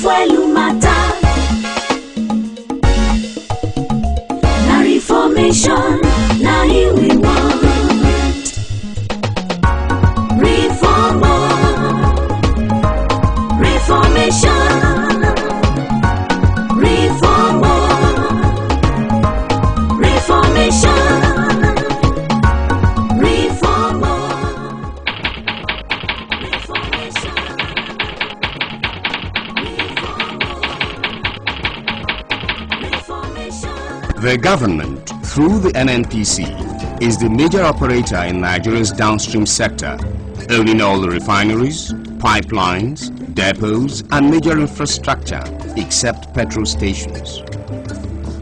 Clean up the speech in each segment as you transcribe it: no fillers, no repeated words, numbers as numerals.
fuelu matter. Na reformation, na here we want. Reformation, The government, through the NNPC, is the major operator in Nigeria's downstream sector, owning all the refineries, pipelines, depots and major infrastructure except petrol stations.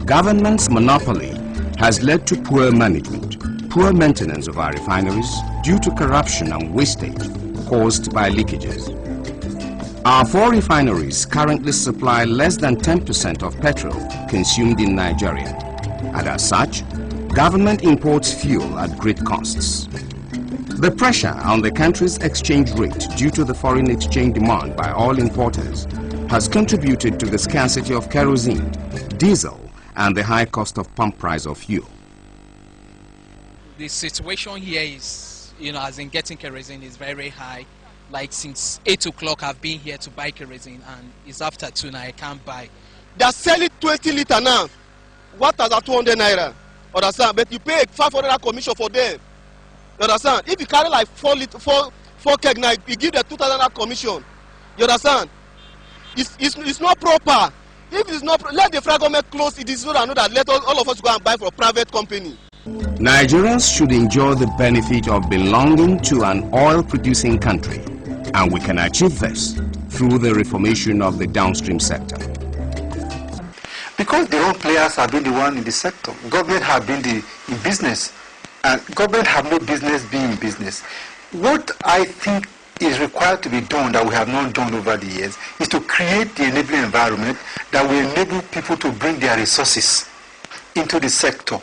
Government's monopoly has led to poor management, poor maintenance of our refineries due to corruption and wastage caused by leakages. Our 4 refineries currently supply less than 10% of petrol consumed in Nigeria, and as such, government imports fuel at great costs. The pressure on the country's exchange rate due to the foreign exchange demand by oil importers has contributed to the scarcity of kerosene, diesel, and the high cost of pump price of fuel. The situation here is, as in getting kerosene is very high. Like since 8 o'clock I've been here to buy kerosene and it's after 2 now I can't buy. They are selling 20 litre now. What is at 200 naira? Understand? But you pay 500 commission for them. You understand? If you carry like 4 keg now, you give the 2,000 commission. You understand? It's not proper. If it's not, let the federal government close it. Is so that let all of us go and buy for a private company. Nigerians should enjoy the benefit of belonging to an oil-producing country, and we can achieve this through the reformation of the downstream sector. Because the wrong players have been the one in the sector. Government have been in business, and government have no business being in business. What I think is required to be done that we have not done over the years is to create the enabling environment that will enable people to bring their resources into the sector.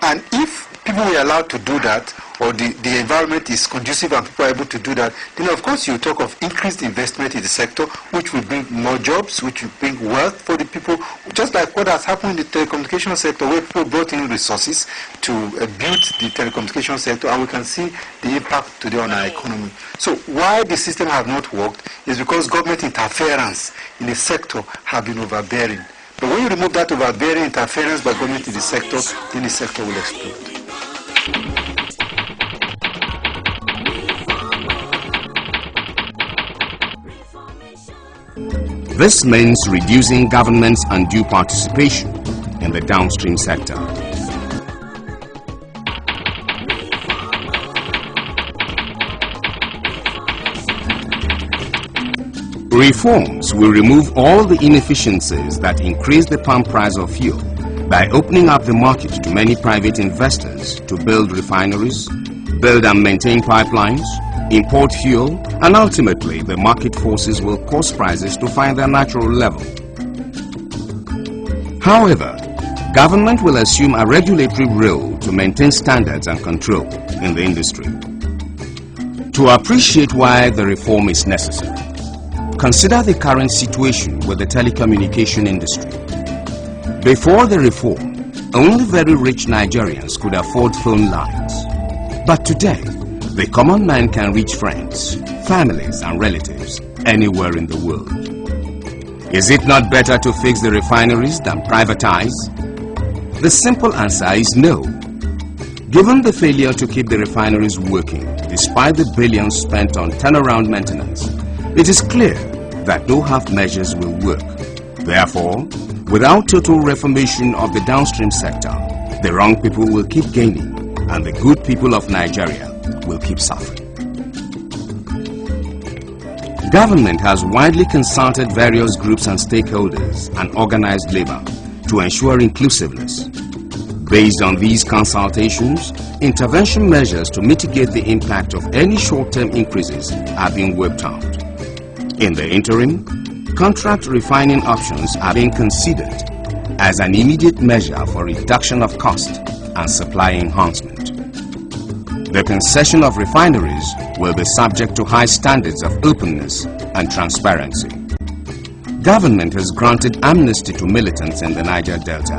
And if people were allowed to do that, or the environment is conducive and people are able to do that, then of course you talk of increased investment in the sector, which will bring more jobs, which will bring wealth for the people, just like what has happened in the telecommunication sector, where people brought in resources to build the telecommunication sector, and we can see the impact today on our economy. So why the system have not worked is because government interference in the sector have been overbearing. But when you remove that overbearing interference by government in the sector, then the sector will explode. This means reducing government's undue participation in the downstream sector. Reforms will remove all the inefficiencies that increase the pump price of fuel by opening up the market to many private investors to build refineries, build and maintain pipelines, import fuel, and ultimately the market forces will cause prices to find their natural level. However, government will assume a regulatory role to maintain standards and control in the industry. To appreciate why the reform is necessary, consider the current situation with the telecommunication industry. Before the reform, only very rich Nigerians could afford phone lines. But today, the common man can reach friends, families and relatives anywhere in the world. Is it not better to fix the refineries than privatize? The simple answer is no. Given the failure to keep the refineries working, despite the billions spent on turnaround maintenance, it is clear that no half measures will work. Therefore, without total reformation of the downstream sector, the wrong people will keep gaining and the good people of Nigeria will keep suffering. Government has widely consulted various groups and stakeholders and organized labor to ensure inclusiveness. Based on these consultations, intervention measures to mitigate the impact of any short-term increases are being worked out. In the interim, contract refining options are being considered as an immediate measure for reduction of cost and supply enhancement. The concession of refineries will be subject to high standards of openness and transparency. government has granted amnesty to militants in the Niger Delta,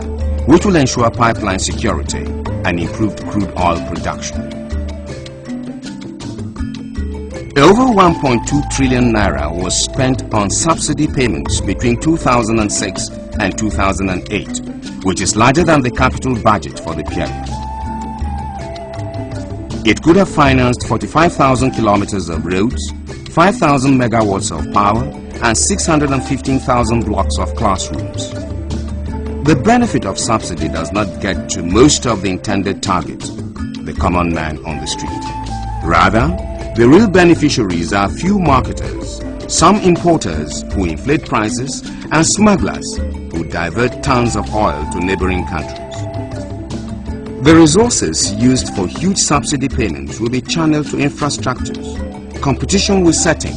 which will ensure pipeline security and improved crude oil production. Over 1.2 trillion naira was spent on subsidy payments between 2006 and 2008, which is larger than the capital budget for the period. It could have financed 45,000 kilometers of roads, 5,000 megawatts of power, and 615,000 blocks of classrooms. The benefit of subsidy does not get to most of the intended targets, the common man on the street. Rather, the real beneficiaries are few marketers, some importers who inflate prices, and smugglers who divert tons of oil to neighboring countries. The resources used for huge subsidy payments will be channeled to infrastructures. Competition will set in,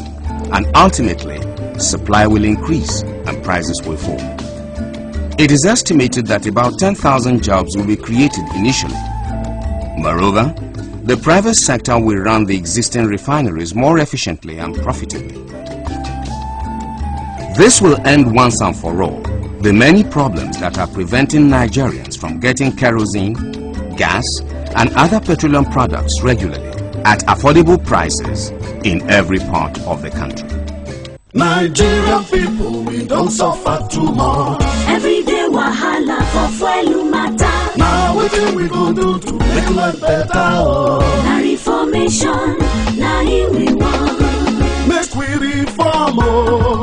and ultimately, supply will increase and prices will fall. It is estimated that about 10,000 jobs will be created initially. Moreover, the private sector will run the existing refineries more efficiently and profitably. This will end once and for all the many problems that are preventing Nigerians from getting kerosene, gas, and other petroleum products regularly at affordable prices in every part of the country. Nigerian people, we don't suffer too much. Every day wahala for fuel matter. Now what we go do to make life better? Na reformation, na here we want. Make we reform, oh.